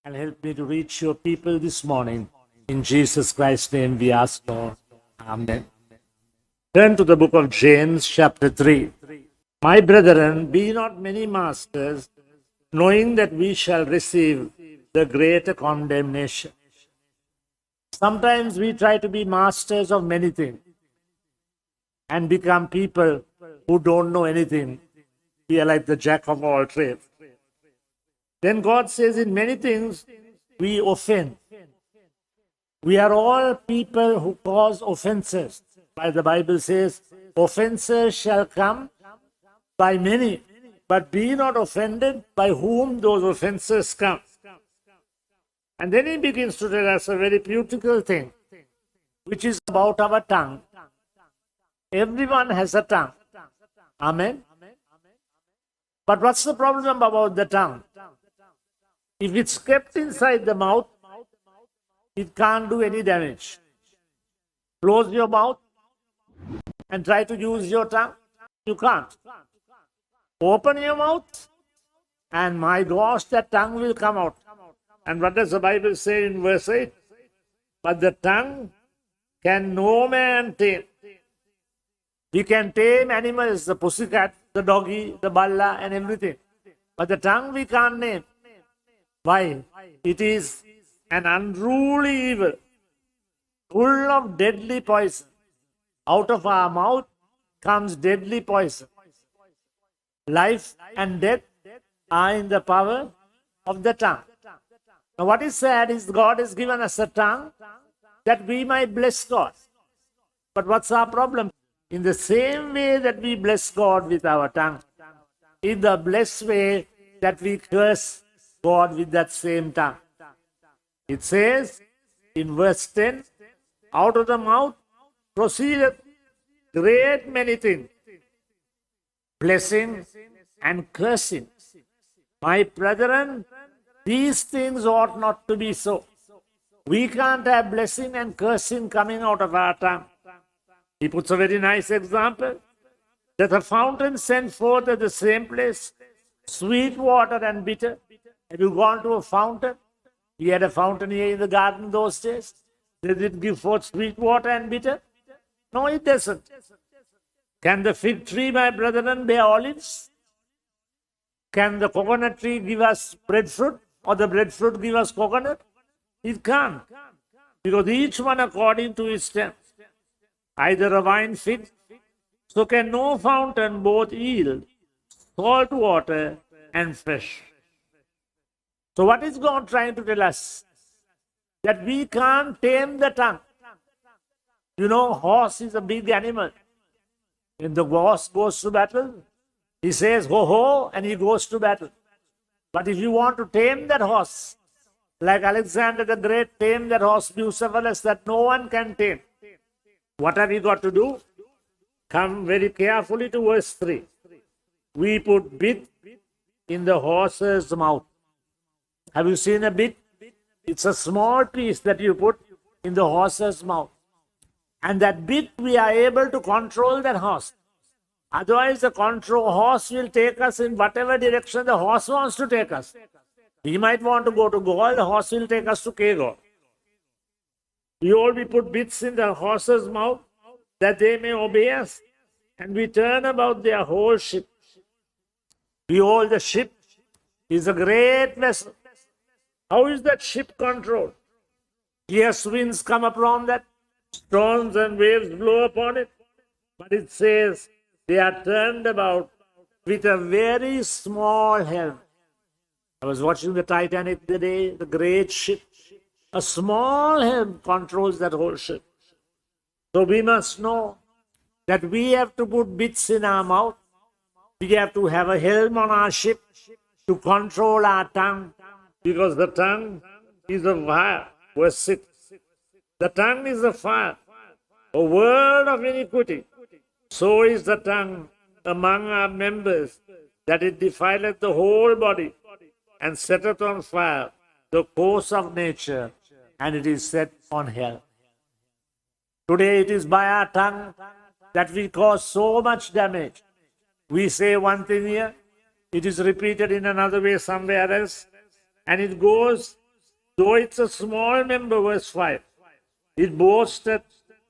and help me to reach your people this morning. In Jesus Christ's name we ask, Lord. Amen. Turn to the book of James, chapter 3. My brethren, be not many masters, knowing that we shall receive the greater condemnation. Sometimes we try to be masters of many things and become people who don't know anything. We are like the jack of all trades. Then God says in many things we offend. We are all people who cause offenses. By the Bible says, offenses shall come by many, but be not offended by whom those offenses come. And then he begins to tell us a very beautiful thing, which is about our tongue. Everyone has a tongue. Amen. But what's the problem about the tongue? If it's kept inside the mouth, it can't do any damage. Close your mouth and try to use your tongue. You can't. Open your mouth and my gosh, that tongue will come out. And what does the Bible say in verse 8? But the tongue can no man tame. We can tame animals, the pussycat, the doggy, the balla, and everything. But the tongue we can't name. Why? It is an unruly evil, full of deadly poison. Out of our mouth comes deadly poison. Life and death are in the power of the tongue. Now what is sad is God has given us a tongue that we might bless God. But what's our problem? In the same way that we bless God with our tongue, in the blessed way that we curse God with that same tongue. It says in verse 10, out of the mouth proceedeth great many things, blessing and cursing. My brethren, these things ought not to be so. We can't have blessing and cursing coming out of our tongue. He puts a very nice example, that a fountain sent forth at the same place, sweet water and bitter. Have you gone to a fountain? We had a fountain here in the garden those days. Does it give forth sweet water and bitter? No, it doesn't. Can the fig tree, my brethren, bear olives? Can the coconut tree give us breadfruit? Or the breadfruit give us coconut? It can't. Because each one according to its strength. Either a vine fig, so can no fountain both yield salt water and fresh. So what is God trying to tell us? That we can't tame the tongue. You know, horse is a big animal. When the horse goes to battle, he says, ho ho, and he goes to battle. But if you want to tame that horse, like Alexander the Great tamed that horse Bucephalus that no one can tame, what have you got to do? Come very carefully to verse 3. We put bit in the horse's mouth. Have you seen a bit? It's a small piece that you put in the horse's mouth. And that bit we are able to control that horse. Otherwise the horse will take us in whatever direction the horse wants to take us. We might want to go to Gaul, the horse will take us to Kegor. We put bits in the horse's mouth that they may obey us, and we turn about their whole ship. Behold, the ship is a great vessel. How is that ship controlled? Yes, winds come upon that, storms and waves blow upon it, but it says they are turned about with a very small helm. I was watching the Titanic today, the great ship. A small helm controls that whole ship. So we must know that we have to put bits in our mouth. We have to have a helm on our ship to control our tongue, because the tongue is a fire. Verse 6. The tongue is a fire, a world of iniquity. So is the tongue among our members, that it defileth the whole body, and setteth on fire the course of nature, and it is set on hell. Today it is by our tongue that we cause so much damage. We say one thing here, it is repeated in another way somewhere else, and it goes though it's a small member, verse 5, it boasted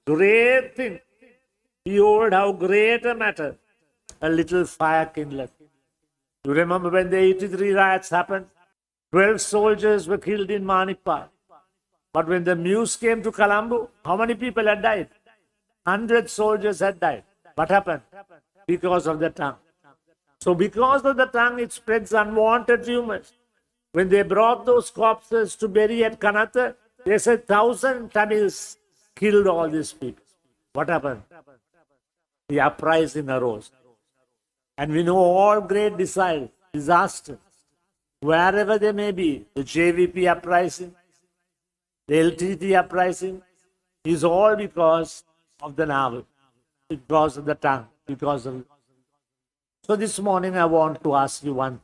great things. Behold, how great a matter a little fire kindleth. You remember when the 83 riots happened? 12 soldiers were killed in Manipal. But when the news came to Colombo, how many people had died? 100 soldiers had died. What happened? Because of the tongue. So because of the tongue, it spreads unwanted rumors. When they brought those corpses to bury at Kanata, they said 1,000 Tamils killed all these people. What happened? The uprising arose. And we know all great disasters, wherever they may be, the JVP uprising, the LTT uprising, is all because of the navel, because of the tongue, because of... So this morning I want to ask you one.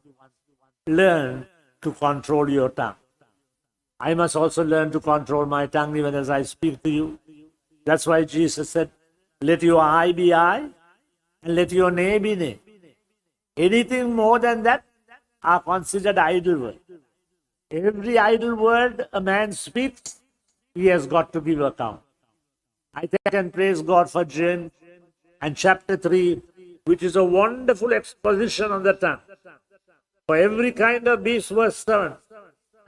Learn to control your tongue. I must also learn to control my tongue even as I speak to you. That's why Jesus said, let your eye be eye and let your nay be nay. Anything more than that are considered idle words. Every idle word a man speaks, he has got to give account. I thank and praise God for James and chapter 3, which is a wonderful exposition on the tongue. For every kind of beast, verse 7,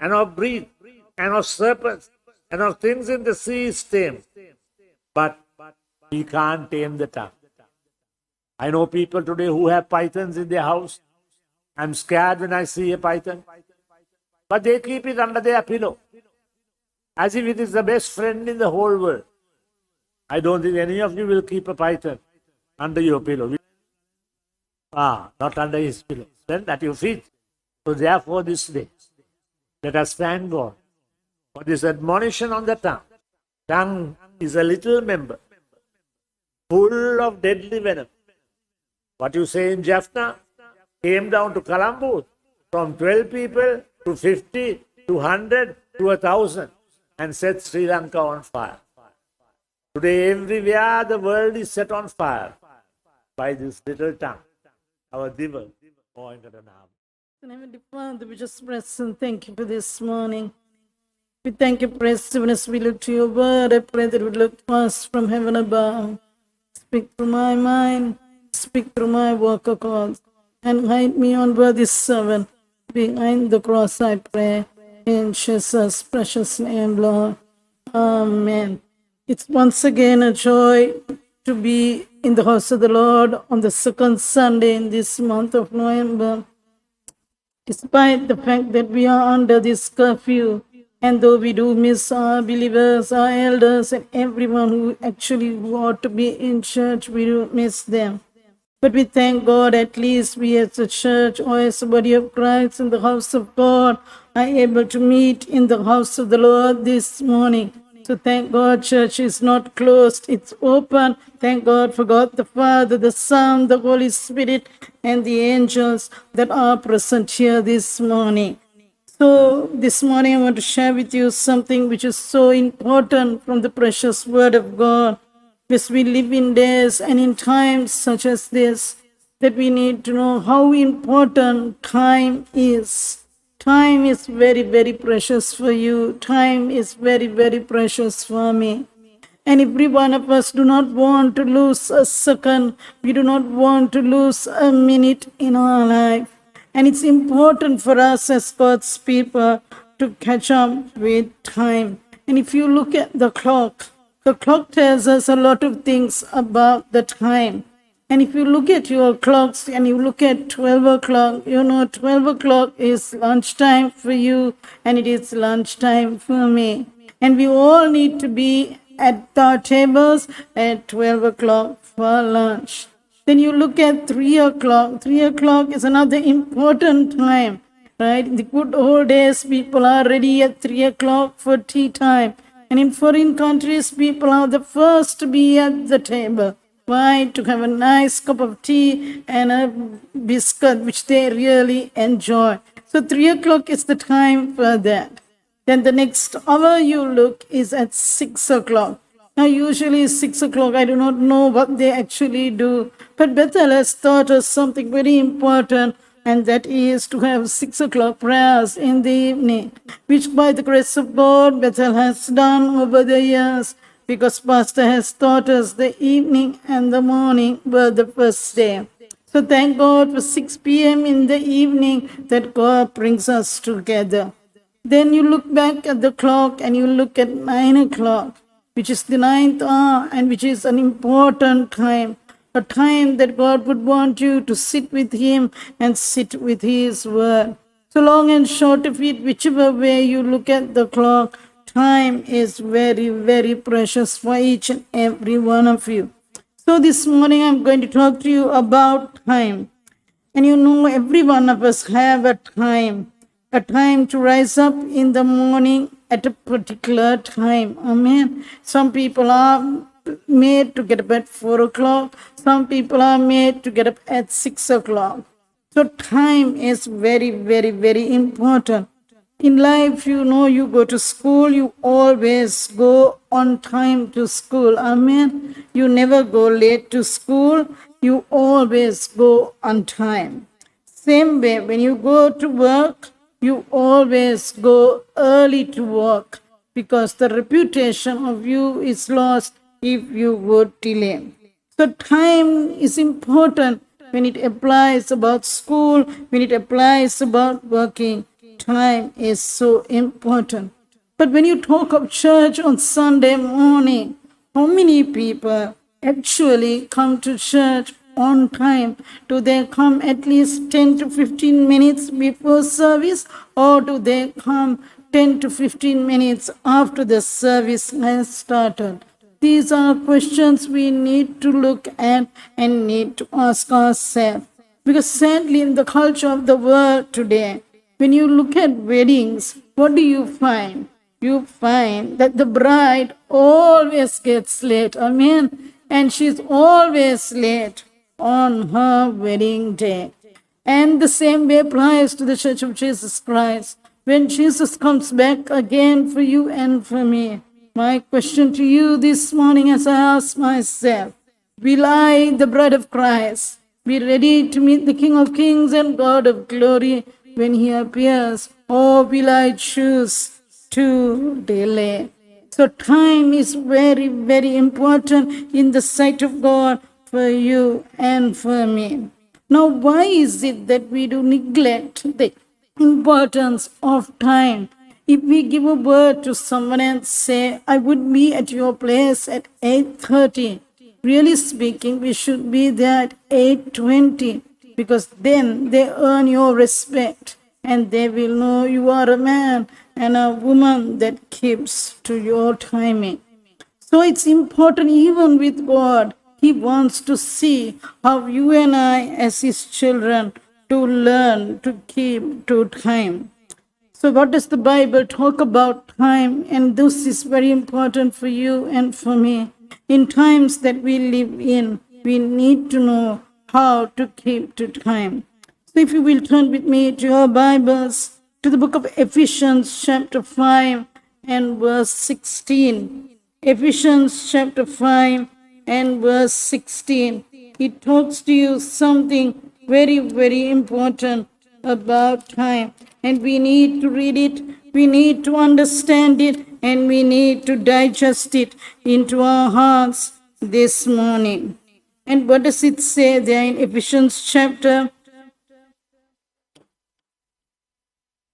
and of breed, and of serpents, and of things in the sea is tamed. But we can't tame the tongue. I know people today who have pythons in their house. I'm scared when I see a python. But they keep it under their pillow, as if it is the best friend in the whole world. I don't think any of you will keep a python under your pillow. Not under his pillow. Then at your feet. So therefore this day, let us thank God for this admonition on the tongue. Tongue is a little member, full of deadly venom. What you say in Jaffna came down to Colombo from 12 people to 50 to 100 to 1,000 and set Sri Lanka on fire. Today everywhere the world is set on fire by this little tongue. Our Diva. Heavenly Father, we just bless and thank you for this morning. We thank you, praise you, as we look to your word. I pray that we look to us from heaven above. Speak through my mind, speak through my vocal cords, and hide me on worthy servant. Behind the cross I pray, in Jesus' precious name, Lord. Amen. It's once again a joy to be in the house of the Lord on the second Sunday in this month of November. Despite the fact that we are under this curfew, and though we do miss our believers, our elders, and everyone who actually ought to be in church, we do miss them. But we thank God, at least we as a church or as a body of Christ in the house of God are able to meet in the house of the Lord this morning. So thank God, church is not closed, it's open. Thank God for God the Father, the Son, the Holy Spirit, and the angels that are present here this morning. So this morning I want to share with you something which is so important from the precious word of God. Because we live in days and in times such as this, that we need to know how important time is. Time is very, very precious for you. Time is very, very precious for me. And every one of us do not want to lose a second. We do not want to lose a minute in our life. And it's important for us as God's people to catch up with time. And if you look at the clock tells us a lot of things about the time. And if you look at your clocks and you look at 12 o'clock, 12 o'clock is lunchtime for you and it is lunchtime for me. And we all need to be at our tables at 12 o'clock for lunch. Then you look at 3 o'clock. 3 o'clock is another important time, right? In the good old days, people are ready at 3 o'clock for tea time. And in foreign countries, people are the first to be at the table. Why? To have a nice cup of tea and a biscuit, which they really enjoy. So 3 o'clock is the time for that. Then the next hour you look is at 6 o'clock. Now usually 6 o'clock, I do not know what they actually do. But Bethel has taught us something very important, and that is to have 6 o'clock prayers in the evening, which by the grace of God Bethel has done over the years, because Pastor has taught us the evening and the morning were the first day. So thank God for 6 p.m. in the evening that God brings us together. Then you look back at the clock and you look at 9 o'clock, which is the ninth hour and which is an important time, a time that God would want you to sit with Him and sit with His Word. So long and short of it, whichever way you look at the clock, time is very, very precious for each and every one of you. So this morning I'm going to talk to you about time. And you know, every one of us have a time to rise up in the morning at a particular time. Amen. Some people are made to get up at 4 o'clock. Some people are made to get up at 6 o'clock. So time is very, very, very important. In life, you know, you go to school, you always go on time to school. Amen. You never go late to school. You always go on time. Same way, when you go to work, you always go early to work, because the reputation of you is lost if you would delay. So time is important when it applies about school, when it applies about working. Time is so important. But when you talk of church on Sunday morning, how many people actually come to church on time? Do they come at least 10 to 15 minutes before service, or do they come 10 to 15 minutes after the service has started? These are questions we need to look at and need to ask ourselves. Because sadly, in the culture of the world today, when you look at weddings, what do you find? You find that the bride always gets late. Amen. And she's always late on her wedding day. And the same way applies to the Church of Jesus Christ. When Jesus comes back again for you and for me, my question to you this morning as I ask myself, will I, the bride of Christ, be ready to meet the King of Kings and God of glory when He appears, or will I choose to delay? So time is very, very important in the sight of God for you and for me. Now, why is it that we do neglect the importance of time? If we give a word to someone and say, I would be at your place at 8:30, really speaking, we should be there at 8:20, because then they earn your respect and they will know you are a man and a woman that keeps to your timing. So it's important even with God. He wants to see how you and I, as His children, to learn to keep to time. So what does the Bible talk about time? And this is very important for you and for me. In times that we live in, we need to know how to keep to time. So if you will turn with me to your Bibles, to the book of Ephesians chapter 5 and verse 16. Ephesians chapter 5 and verse 16. It talks to you something very, very important about time. And we need to read it, we need to understand it, and we need to digest it into our hearts this morning. And what does it say there in Ephesians chapter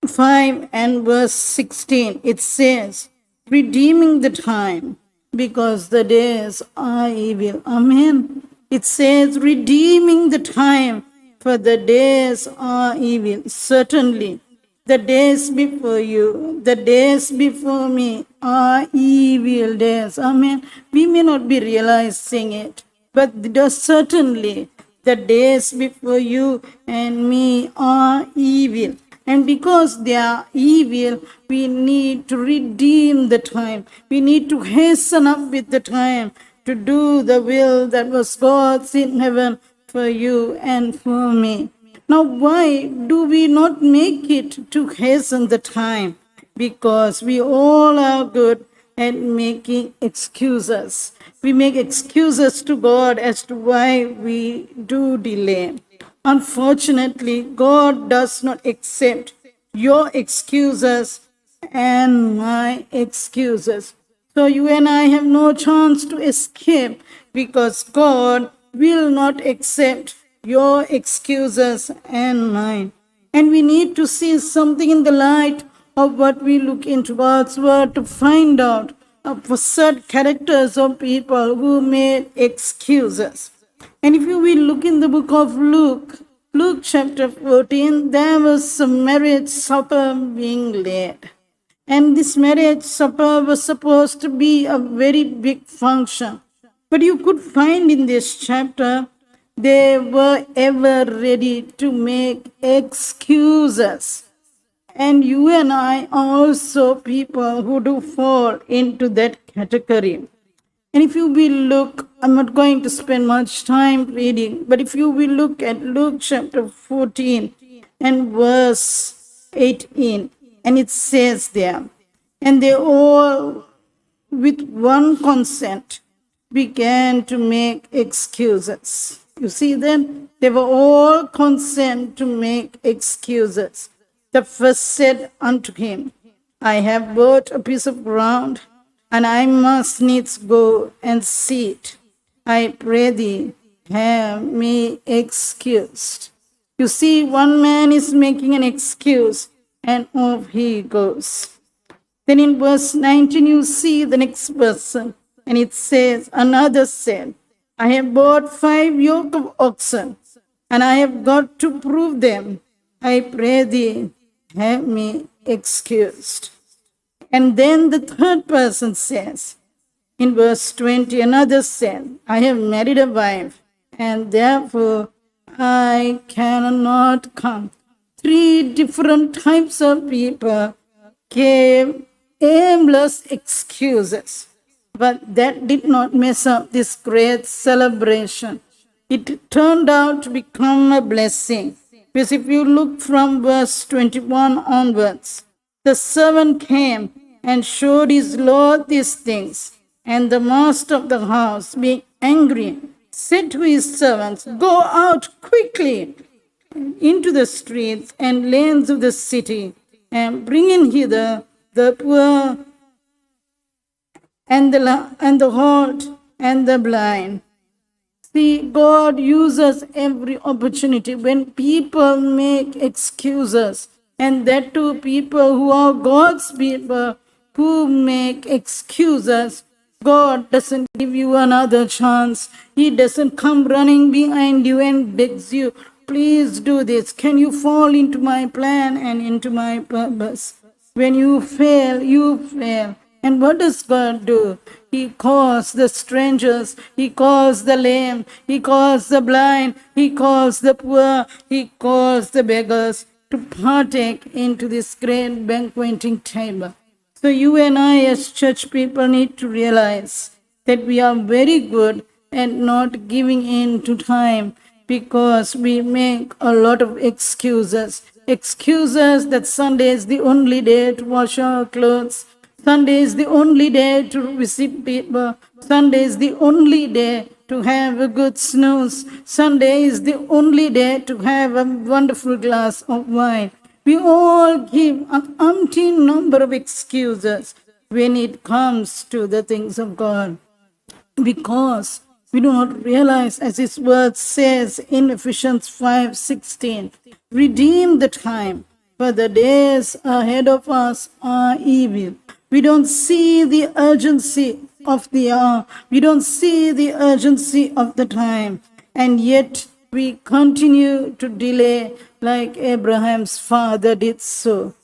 5 and verse 16? It says, redeeming the time, because the days are evil. Amen. It says, redeeming the time, for the days are evil. Certainly, the days before you, the days before me are evil days. Amen. We may not be realizing it, but certainly the days before you and me are evil. And because they are evil, we need to redeem the time. We need to hasten up with the time to do the will that was God's in heaven for you and for me. Now, why do we not make it to hasten the time? Because we all are good at making excuses. We make excuses to God as to why we do delay. Unfortunately, God does not accept your excuses and my excuses. So you and I have no chance to escape because God will not accept your excuses and mine. And we need to see something in the light of what we look into God's word to find out for certain characters of people who made excuses. And if you will look in the book of Luke, Luke chapter 14, there was a marriage supper being led. And this marriage supper was supposed to be a very big function. But you could find in this chapter, they were ever ready to make excuses. And you and I are also people who do fall into that category. And if you will look, I'm not going to spend much time reading, but if you will look at Luke chapter 14 and verse 18, and it says there, and they all with one consent began to make excuses. You see then, they were all consent to make excuses. The first said unto him, I have bought a piece of ground, and I must needs go and see it. I pray thee, have me excused. You see, one man is making an excuse, and off he goes. Then in verse 19, you see the next person, and it says, another said, I have bought 5 yoke of oxen, and I have got to prove them. I pray thee, have me excused. And then the third person says, in verse 20, another said, I have married a wife, and therefore I cannot come. 3 different types of people gave aimless excuses. But that did not mess up this great celebration. It turned out to become a blessing. Because if you look from verse 21 onwards, the servant came and showed his Lord these things. And the master of the house, being angry, said to his servants, go out quickly into the streets and lanes of the city, and bring in hither the poor and the halt and the blind. See, God uses every opportunity when people make excuses, and that too people who are God's people who make excuses. God doesn't give you another chance. He doesn't come running behind you and begs you, please do this. Can you fall into my plan and into my purpose? When you fail, you fail. And what does God do? He calls the strangers, He calls the lame, He calls the blind, He calls the poor, He calls the beggars to partake into this great banqueting table. So you and I as church people need to realize that we are very good at not giving in to time because we make a lot of excuses. Excuses that Sunday is the only day to wash our clothes. Sunday is the only day to receive people. Sunday is the only day to have a good snooze. Sunday is the only day to have a wonderful glass of wine. We all give an umpteen number of excuses when it comes to the things of God, because we do not realize, as His word says in Ephesians 5:16, redeem the time, for the days ahead of us are evil. We don't see the urgency of the hour. We don't see the urgency of the time. And yet we continue to delay like Abraham's father did so.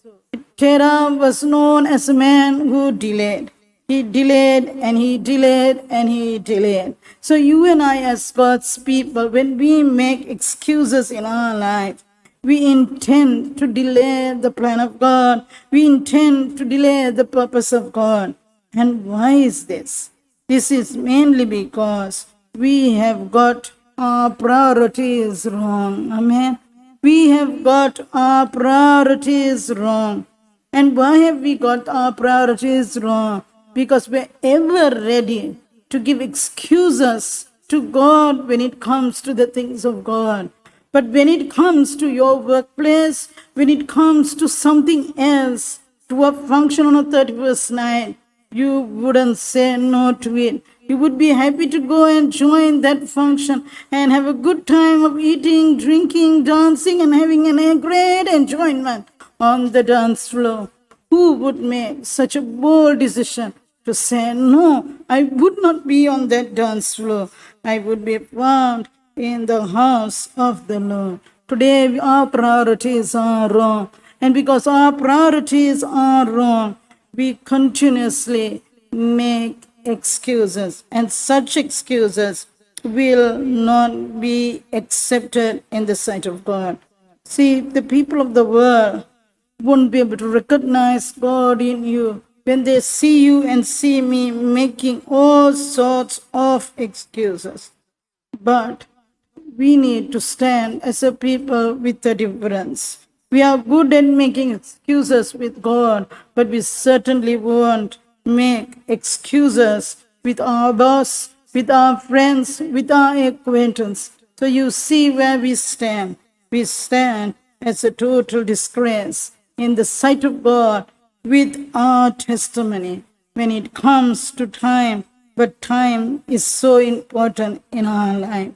Terah was known as a man who delayed. He delayed and he delayed and he delayed. So you and I as God's people, when we make excuses in our life, we intend to delay the plan of God. We intend to delay the purpose of God. And why is this? This is mainly because we have got our priorities wrong. Amen. We have got our priorities wrong. And why have we got our priorities wrong? Because we're ever ready to give excuses to God when it comes to the things of God. But when it comes to your workplace, when it comes to something else, to a function on a 31st night, you wouldn't say no to it. You would be happy to go and join that function and have a good time of eating, drinking, dancing, and having a great enjoyment on the dance floor. Who would make such a bold decision to say, no, I would not be on that dance floor. I would be found in the house of the Lord. Today, our priorities are wrong. And because our priorities are wrong, we continuously make excuses. And such excuses will not be accepted in the sight of God. See, the people of the world won't be able to recognize God in you when they see you and see me making all sorts of excuses. But we need to stand as a people with a difference. We are good at making excuses with God, but we certainly won't make excuses with our boss, with our friends, with our acquaintance. So you see where we stand. We stand as a total disgrace in the sight of God with our testimony when it comes to time. But time is so important in our life.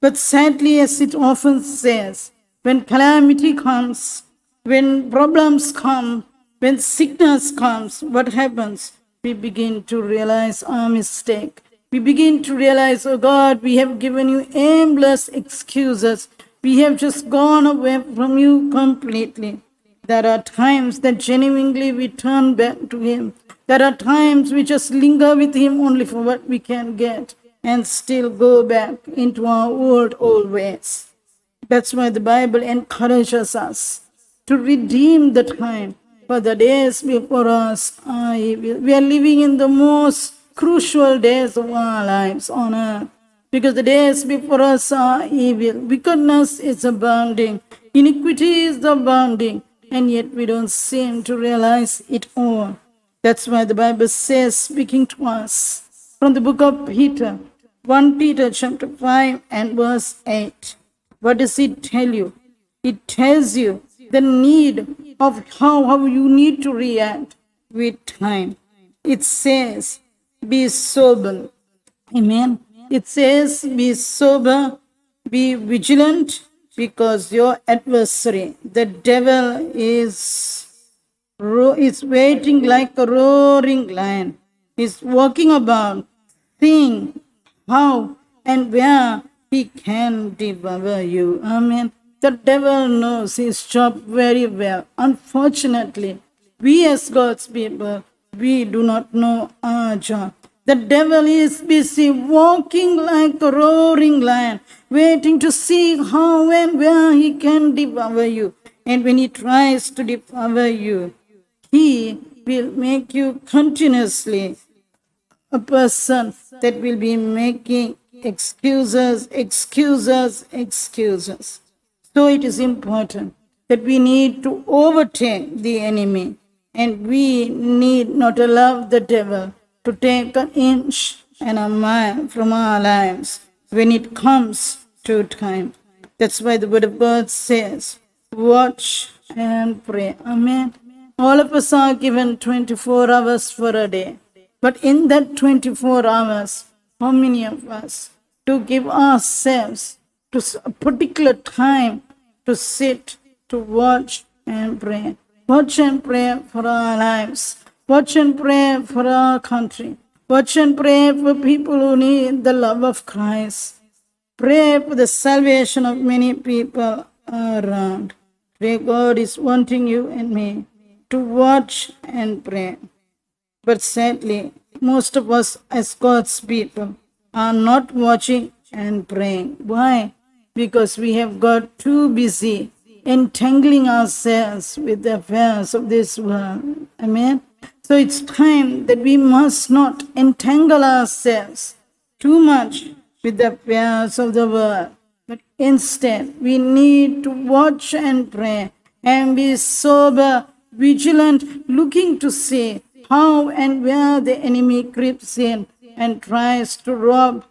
But sadly, as it often says, when calamity comes, when problems come, when sickness comes, what happens? We begin to realize our mistake. We begin to realize, oh God, we have given you aimless excuses. We have just gone away from you completely. There are times that genuinely we turn back to Him. There are times we just linger with Him only for what we can get and still go back into our old ways. That's why the Bible encourages us to redeem the time, for the days before us are evil. We are living in the most crucial days of our lives on earth, because the days before us are evil. Wickedness is abounding, iniquity is abounding, and yet we don't seem to realize it all. That's why the Bible says, speaking to us from the book of Peter, 1 Peter chapter 5 and verse 8. What does it tell you? It tells you the need of how you need to react with time. It says, be sober. Amen. It says, be sober, be vigilant, because your adversary, the devil, is waiting like a roaring lion. He's walking about, seeing how and where he can devour you. Amen. The devil knows his job very well. Unfortunately, we as God's people, we do not know our job. The devil is busy walking like a roaring lion, waiting to see how and where he can devour you. And when he tries to devour you, he will make you continuously a person that will be making excuses. So it is important that we need to overtake the enemy, and we need not allow the devil to take an inch and a mile from our lives when it comes to time. That's why the word of God says, watch and pray. Amen. All of us are given 24 hours for a day. But in that 24 hours, how many of us to give ourselves to a particular time to sit, to watch and pray? Watch and pray for our lives. Watch and pray for our country. Watch and pray for people who need the love of Christ. Pray for the salvation of many people around. Pray, God is wanting you and me to watch and pray. But sadly, most of us as God's people are not watching and praying. Why? Because we have got too busy entangling ourselves with the affairs of this world. Amen? So it's time that we must not entangle ourselves too much with the affairs of the world. But instead, we need to watch and pray and be sober, vigilant, looking to see how and where the enemy creeps in and tries to rob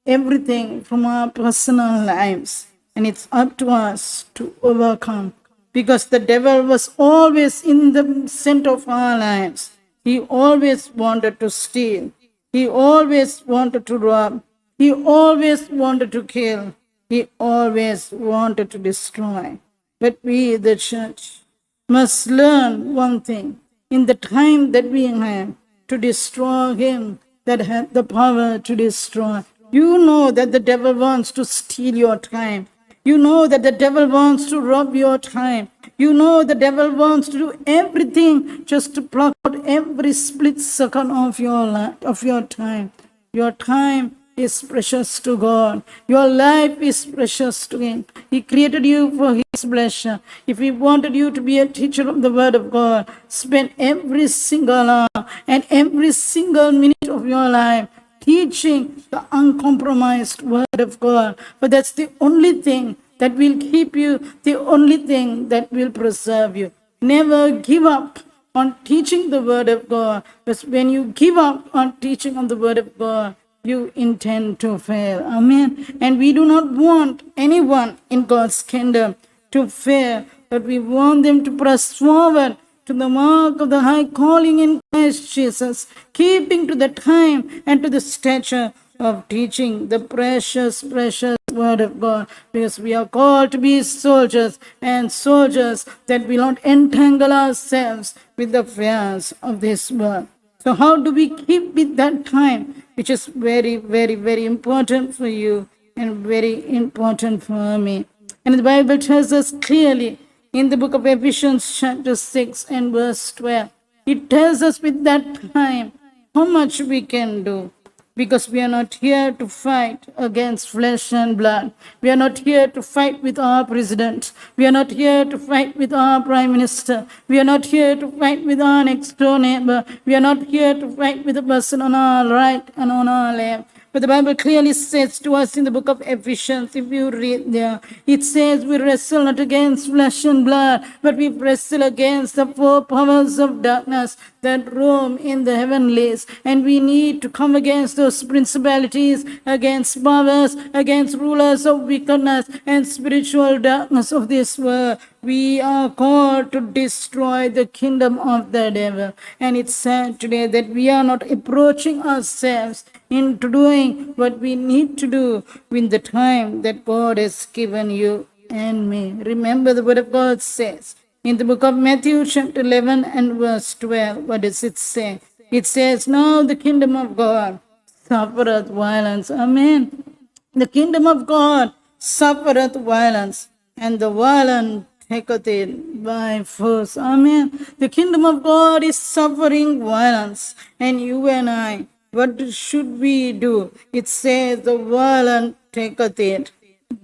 everything from our personal lives. and it's up to us to overcome. Because the devil was always in the center of our lives. He always wanted to steal. He always wanted to rob. He always wanted to kill. He always wanted to destroy. But we, the church, must learn one thing. In the time that we have to destroy him that had the power to destroy. You know that the devil wants to steal your time. You know that the devil wants to rob your time. You know the devil wants to do everything just to pluck out every split second of your life, of your time. Your time is precious to God. Your life is precious to Him. He created you for His pleasure. If He wanted you to be a teacher of the Word of God, spend every single hour and every single minute of your life teaching the uncompromised Word of God. For that's the only thing that will keep you, the only thing that will preserve you. Never give up on teaching the Word of God. Because when you give up on teaching on the Word of God, you intend to fail. Amen. And we do not want anyone in God's kingdom to fail, but we want them to press forward to the mark of the high calling in Christ Jesus, keeping to the time and to the stature of teaching the precious, precious Word of God, because we are called to be soldiers, and soldiers that will not entangle ourselves with the affairs of this world. So how do we keep with that time, which is very, very, very important for you and very important for me? And the Bible tells us clearly in the book of Ephesians chapter 6 and verse 12, it tells us with that time how much we can do. Because we are not here to fight against flesh and blood. We are not here to fight with our president. We are not here to fight with our prime minister. We are not here to fight with our next door neighbor. We are not here to fight with the person on our right and on our left. But the Bible clearly says to us in the book of Ephesians, if you read there, it says we wrestle not against flesh and blood, but we wrestle against the four powers of darkness that roam in the heavenlies. And we need to come against those principalities, against powers, against rulers of wickedness and spiritual darkness of this world. We are called to destroy the kingdom of the devil. And it's sad today that we are not approaching ourselves into doing what we need to do in the time that God has given you and me. Remember the word of God says in the book of Matthew chapter 11 and verse 12, what does it say? It says, now the kingdom of God suffereth violence. Amen. The kingdom of God suffereth violence, and the violent taketh it by force. Amen. The kingdom of God is suffering violence, and you and I, what should we do? It says the violent taketh it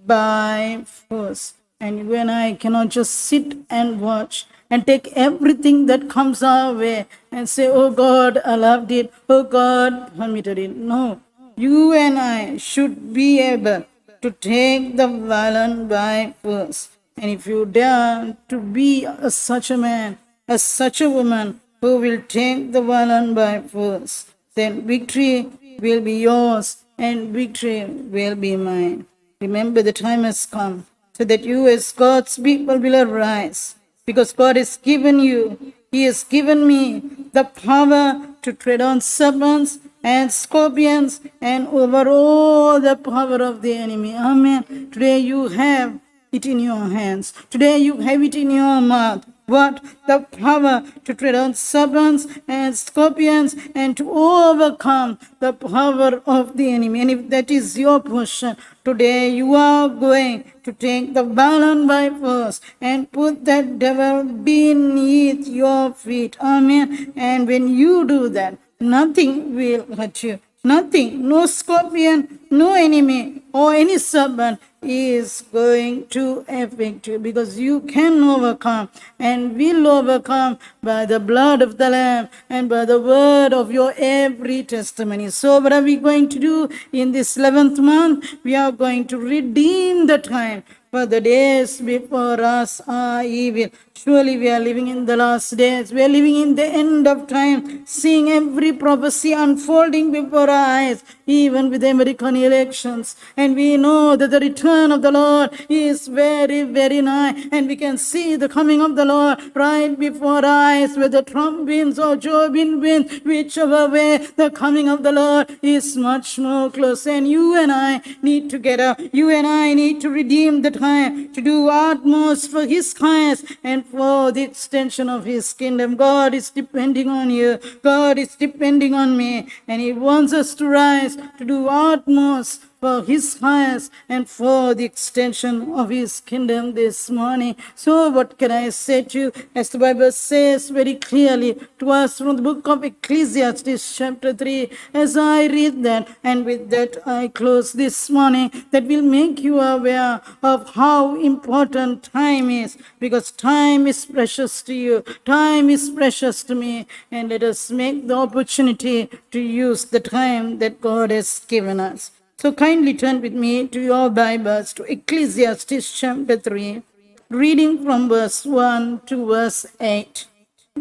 by force. And you and I cannot just sit and watch and take everything that comes our way and say, oh God, I loved it. Oh God, permitted it. No. You and I should be able to take the violent by force. And if you dare to be such a man, such a woman who will take the violent by force, then victory will be yours and victory will be mine. Remember, the time has come so that you as God's people will arise, because God has given you, He has given me the power to tread on serpents and scorpions and over all the power of the enemy. Amen. Today you have it in your hands. Today you have it in your mouth. What? The power to tread on serpents and scorpions and to overcome the power of the enemy. And if that is your portion, today you are going to take the balance by force and put that devil beneath your feet. Amen. And when you do that, nothing will hurt you. Nothing, no scorpion, no enemy or any serpent is going to affect you, because you can overcome and will overcome by the blood of the Lamb and by the word of your every testimony. So what are we going to do in this 11th month? We are going to redeem the time, for the days before us are evil. Surely we are living in the last days. We are living in the end of time, seeing every prophecy unfolding before our eyes, even with the American elections. And we know that the return of the Lord is very, very nigh. And we can see the coming of the Lord right before our eyes, whether Trump wins or Joe Biden wins, whichever way, the coming of the Lord is much more close. And you and I need to get up. You and I need to redeem the time, to do utmost for His kindness and for the extension of His kingdom. God is depending on you. God is depending on me. And He wants us to rise, to do utmost for His highest and for the extension of His kingdom this morning. So what can I say to you? As the Bible says very clearly to us from the book of Ecclesiastes chapter 3, as I read that, and with that I close this morning, that will make you aware of how important time is, because time is precious to you, time is precious to me, and let us make the opportunity to use the time that God has given us. So kindly turn with me to your Bibles to Ecclesiastes chapter 3, reading from verse 1 to verse 8.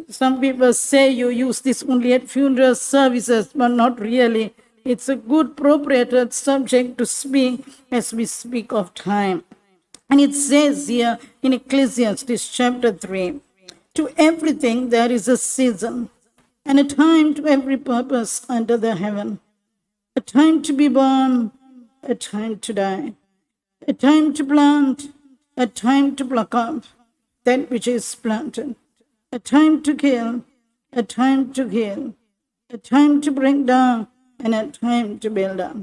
Some people say you use this only at funeral services, but not really. It's a good appropriate subject to speak as we speak of time. And it says here in Ecclesiastes chapter 3, to everything there is a season, and a time to every purpose under the heaven. A time to be born, a time to die, a time to plant, a time to pluck up that which is planted, a time to kill, a time to heal, a time to break down, and a time to build up,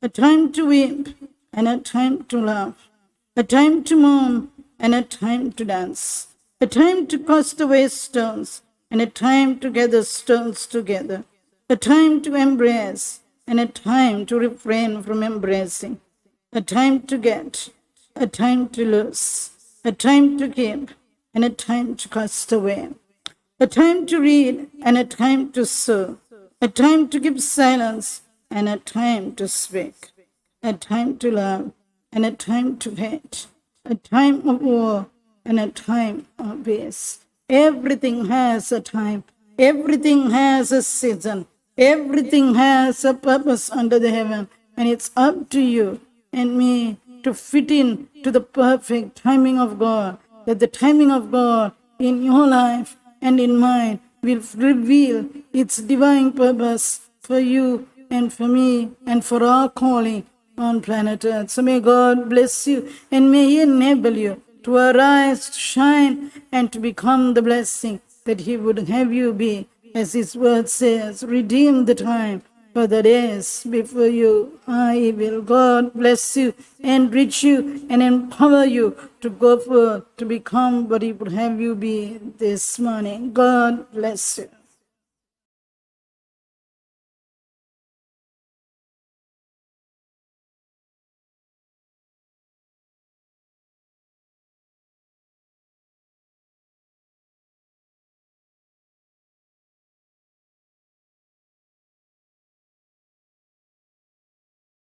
a time to weep, and a time to laugh, a time to mourn, and a time to dance, a time to cast away stones, and a time to gather stones together, a time to embrace, and a time to refrain from embracing, a time to get, a time to lose, a time to keep, and a time to cast away, a time to read, and a time to sow, a time to keep silence, and a time to speak, a time to love, and a time to hate, a time of war, and a time of peace. Everything has a time. Everything has a season. Everything has a purpose under the heaven, and it's up to you and me to fit in to the perfect timing of God, that the timing of God in your life and in mine will reveal its divine purpose for you and for me and for our calling on planet Earth. So may God bless you, and may He enable you to arise, to shine, and to become the blessing that He would have you be. As His word says, redeem the time, for the days before you are evil. God bless you, enrich you, and empower you to go forth, to become what He would have you be this morning. God bless you.